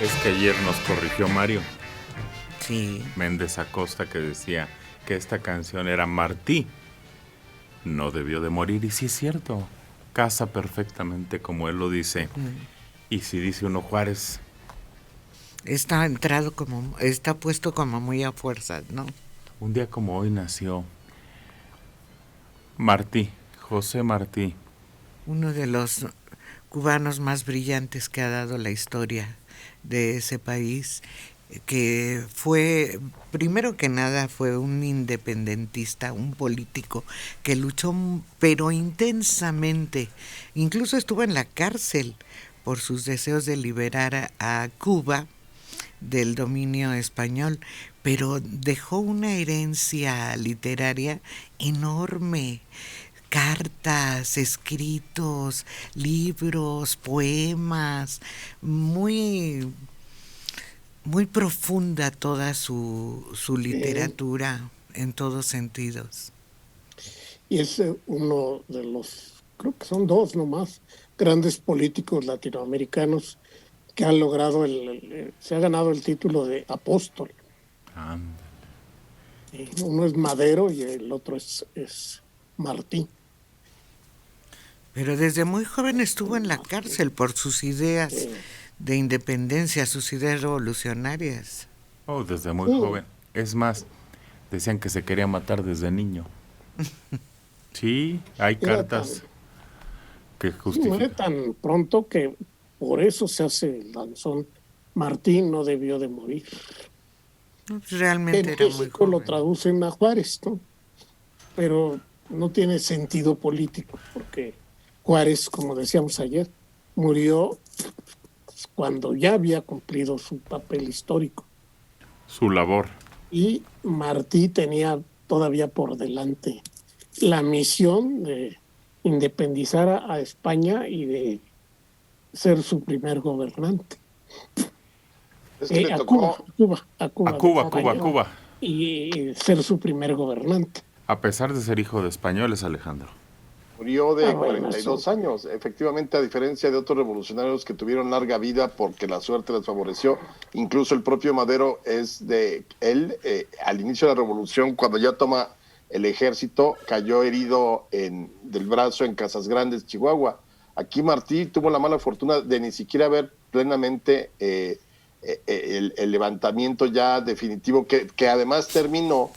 Es que ayer nos corrigió Mario Sí. Méndez Acosta, que decía que esta canción era Martí, no debió de morir, y sí es cierto, casa perfectamente como él lo dice. Y si dice uno Juárez, Está puesto como muy a fuerzas, ¿no? un día como hoy nació Martí, José Martí. Uno de los cubanos más brillantes que ha dado la historia de ese país, que fue, primero que nada, fue un independentista, un político que luchó pero intensamente, incluso estuvo en la cárcel por sus deseos de liberar a Cuba del dominio español, pero dejó una herencia literaria enorme. Cartas, escritos, libros, poemas, muy, muy profunda toda su literatura en todos sentidos. Y es uno de los, creo que son dos nomás, grandes políticos latinoamericanos que han logrado se ha ganado el título de apóstol. Ándale. Uno es Madero y el otro es Martí. Pero desde muy joven estuvo en la cárcel por sus ideas de independencia, sus ideas revolucionarias. Oh, desde muy joven. Es más, decían que se quería matar desde niño. Sí, hay cartas que Muere justifican. tan pronto que por eso se hace el danzón. Martí no debió de morir. Realmente En era muy México lo joven. traducen a Juárez, ¿no? Pero no tiene sentido político, porque Juárez, como decíamos ayer, murió cuando ya había cumplido su papel histórico. Su labor. Y Martí tenía todavía por delante la misión de independizar a España y de ser su primer gobernante. Es que le A tocó Cuba, A Cuba, Cuba, Cuba. y ser su primer gobernante. A pesar de ser hijo de españoles, Alejandro. murió de Bueno, 42 eso. años, efectivamente, a diferencia de otros revolucionarios que tuvieron larga vida porque la suerte les favoreció. Incluso el propio Madero es de él, al inicio de la revolución, cuando ya toma el ejército, cayó herido del brazo en Casas Grandes, Chihuahua. Aquí Martí tuvo la mala fortuna de ni siquiera ver plenamente el levantamiento ya definitivo, que además terminó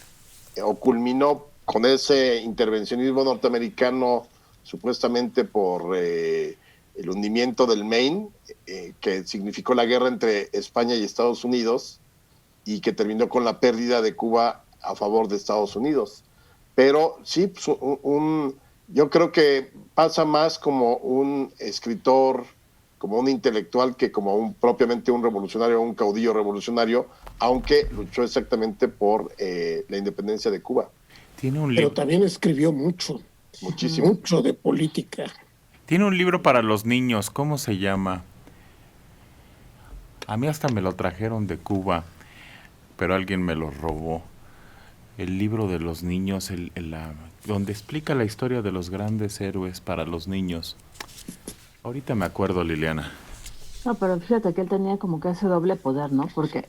o culminó con ese intervencionismo norteamericano supuestamente por el hundimiento del Maine, que significó la guerra entre España y Estados Unidos y que terminó con la pérdida de Cuba a favor de Estados Unidos. Pero sí, pues, yo creo que pasa más como un escritor, como un intelectual, que como propiamente un revolucionario o un caudillo revolucionario, aunque luchó exactamente por la independencia de Cuba. Tiene un Pero libro. también escribió mucho Muchísimo. de política. Tiene un libro para los niños. ¿Cómo se llama? A mí hasta me lo trajeron de Cuba, pero alguien me lo robó. El libro de los niños, donde explica la historia de los grandes héroes para los niños. Ahorita me acuerdo, Liliana. No, pero fíjate que él tenía como que ese doble poder, ¿no? Porque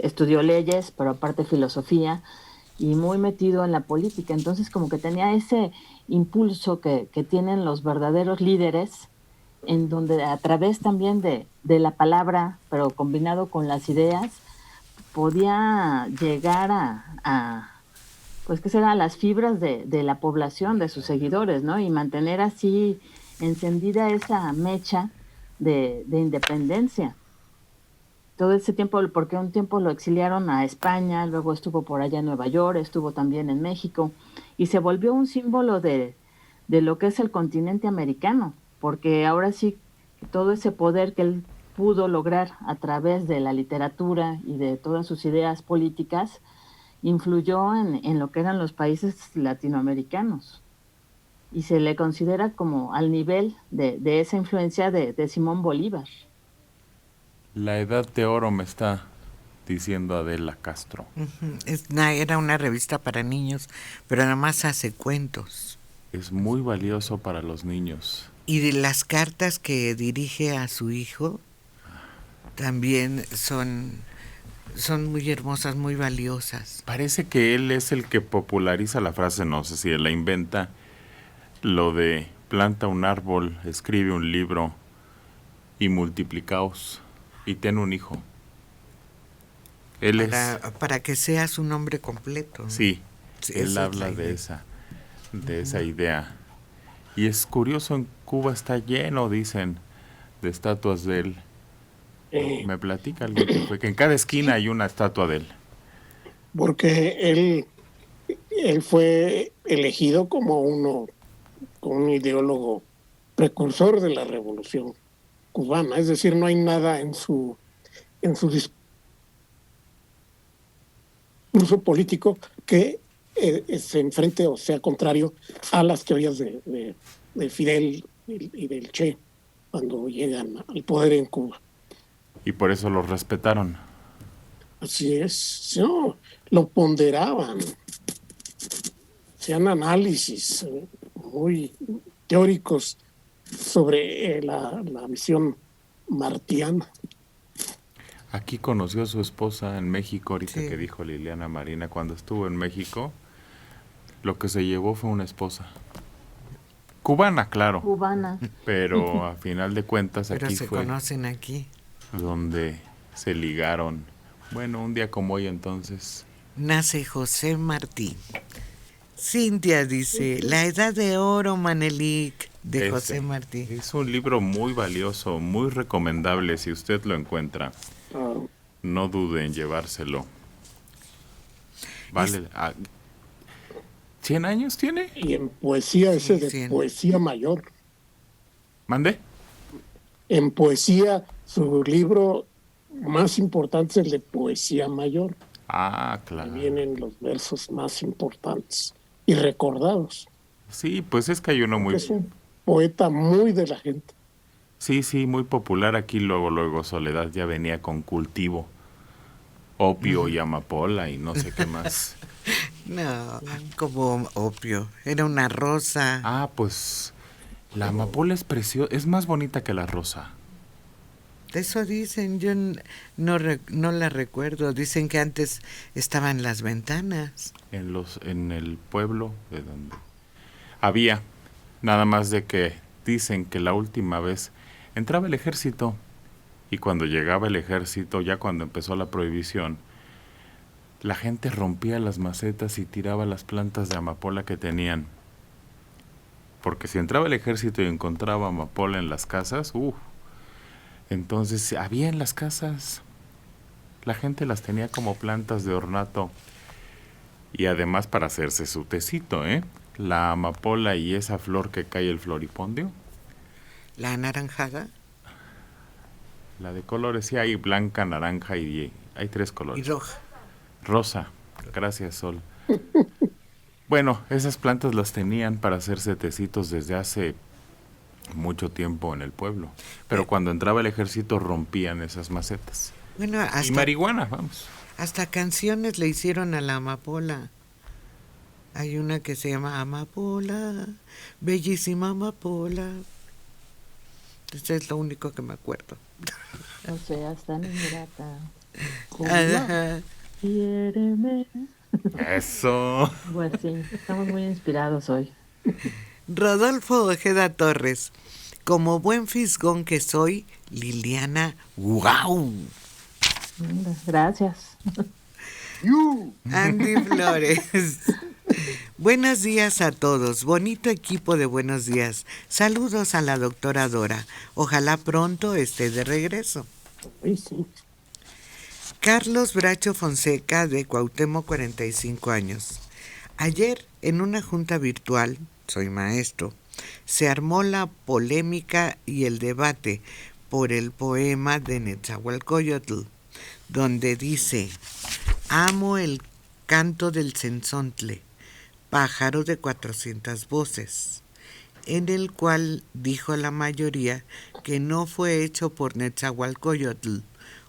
estudió leyes, pero aparte filosofía, y muy metido en la política. Entonces como que tenía ese impulso que tienen los verdaderos líderes, en donde a través también de la palabra, pero combinado con las ideas, podía llegar pues que será, a las fibras de la población, de sus seguidores, ¿no? Y mantener así encendida esa mecha de independencia. Todo ese tiempo, porque un tiempo lo exiliaron a España, luego estuvo por allá en Nueva York, estuvo también en México, y se volvió un símbolo de lo que es el continente americano, porque ahora sí, todo ese poder que él pudo lograr a través de la literatura y de todas sus ideas políticas, influyó en lo que eran los países latinoamericanos. Y se le considera como al nivel de esa influencia de Simón Bolívar. La edad de oro me está diciendo Adela Castro. Era una revista para niños, pero nada más hace cuentos. Es muy valioso para los niños. Y de las cartas que dirige a su hijo, también son muy hermosas, muy valiosas. Parece que él es el que populariza la frase, no sé si él la inventa, lo de planta un árbol, escribe un libro y multiplicaos y ten un hijo. Él para que sea su nombre completo, ¿no? Sí, Sí, él esa es habla la de idea. esa idea. Y es curioso, en Cuba está lleno, dicen, de estatuas de él. Me platica alguien que fue, que en cada esquina hay una estatua de él. Porque él fue elegido como un ideólogo precursor de la revolución cubana. Es decir, no hay nada en su discurso político que se enfrente o sea contrario a las teorías de Fidel y del Che cuando llegan al poder en Cuba. Y por eso lo respetaron. Así es, no, lo ponderaban, hacían análisis muy teóricos sobre la visión martiana. Aquí conoció a su esposa en México, ahorita Sí. que dijo Liliana Marina, cuando estuvo en México, lo que se llevó fue una esposa. Cubana, claro, Cubana. pero a final de cuentas Pero aquí se fue conocen aquí. donde se ligaron. Bueno, un día como hoy entonces. Nace José Martí. Cintia dice, La Edad de Oro, Manelik, de Ese José Martí. es un libro muy valioso, muy recomendable si usted lo encuentra. No dude en llevárselo. Vale. ¿100 años tiene? Y en poesía, ese Sí, de 100. poesía mayor. ¿Mande? En poesía, su libro más importante es el de poesía mayor. Ah, Ahí claro. vienen los versos más importantes y recordados. Sí, pues es que hay uno muy... Es un poeta muy de la gente. Sí, muy popular aquí. Luego Soledad ya venía con Cultivo, Opio y Amapola y no sé qué más. No, como opio. Era una rosa. Ah, pues la amapola es preciosa, es más bonita que la rosa. Eso dicen, yo no la recuerdo. Dicen que antes estaba en las ventanas. En el pueblo de donde había, nada más de que dicen que la última vez entraba el ejército y cuando llegaba el ejército, ya cuando empezó la prohibición, la gente rompía las macetas y tiraba las plantas de amapola que tenían. Porque si entraba el ejército y encontraba amapola en las casas, entonces había en las casas, la gente las tenía como plantas de ornato. Y además para hacerse su tecito, la amapola y esa flor que cae el floripondio. La anaranjada La de colores, sí hay blanca, naranja y hay 3 y colores. roja. Rosa, gracias Sol. Bueno, esas plantas las tenían para hacerse tecitos desde hace mucho tiempo en el pueblo. Pero cuando entraba el ejército rompían esas macetas. Bueno, Y marihuana, vamos. hasta canciones le hicieron a la amapola. Hay una que se llama Amapola, bellísima amapola. Eso es lo único que me acuerdo. O sea, tan ingrata. Ajá. Quiéreme. Eso. Pues sí, estamos muy inspirados hoy. Rodolfo Ojeda Torres. Como buen fisgón que soy, Liliana, ¡guau! Gracias. Andy Flores. Buenos días a todos. Bonito equipo de buenos días. Saludos a la doctora Dora. Ojalá pronto esté de regreso. Sí. Carlos Bracho Fonseca, de Cuauhtémoc, 45 años. Ayer, en una junta virtual, soy maestro, se armó la polémica y el debate por el poema de Netzahualcóyotl, donde dice: amo el canto del cenzontle, pájaro de 400 voces, en el cual dijo la mayoría que no fue hecho por Netzahualcóyotl.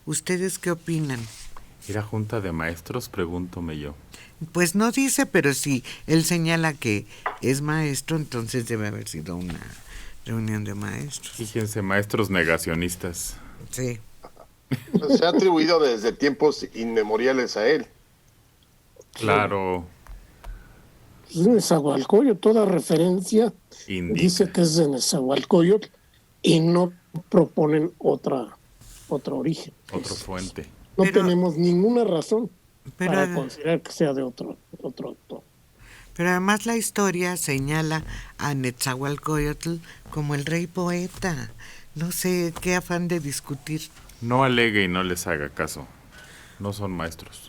¿Ustedes qué opinan? ¿Era junta de maestros? Pregúntome yo. Pues no dice, pero sí, él señala que es maestro, entonces debe haber sido una reunión de maestros. Fíjense, maestros negacionistas. Sí. Se ha atribuido desde tiempos inmemoriales a él. Claro, Es Nezahualcóyotl, toda referencia indica. dice que es de Nezahualcóyotl y no proponen otro origen. Otra fuente. No Pero- tenemos ninguna razón Pero- para considerar que sea de otro autor. Pero además la historia señala a Netzahualcóyotl como el rey poeta. No sé qué afán de discutir. No alegue y no les haga caso. No son maestros.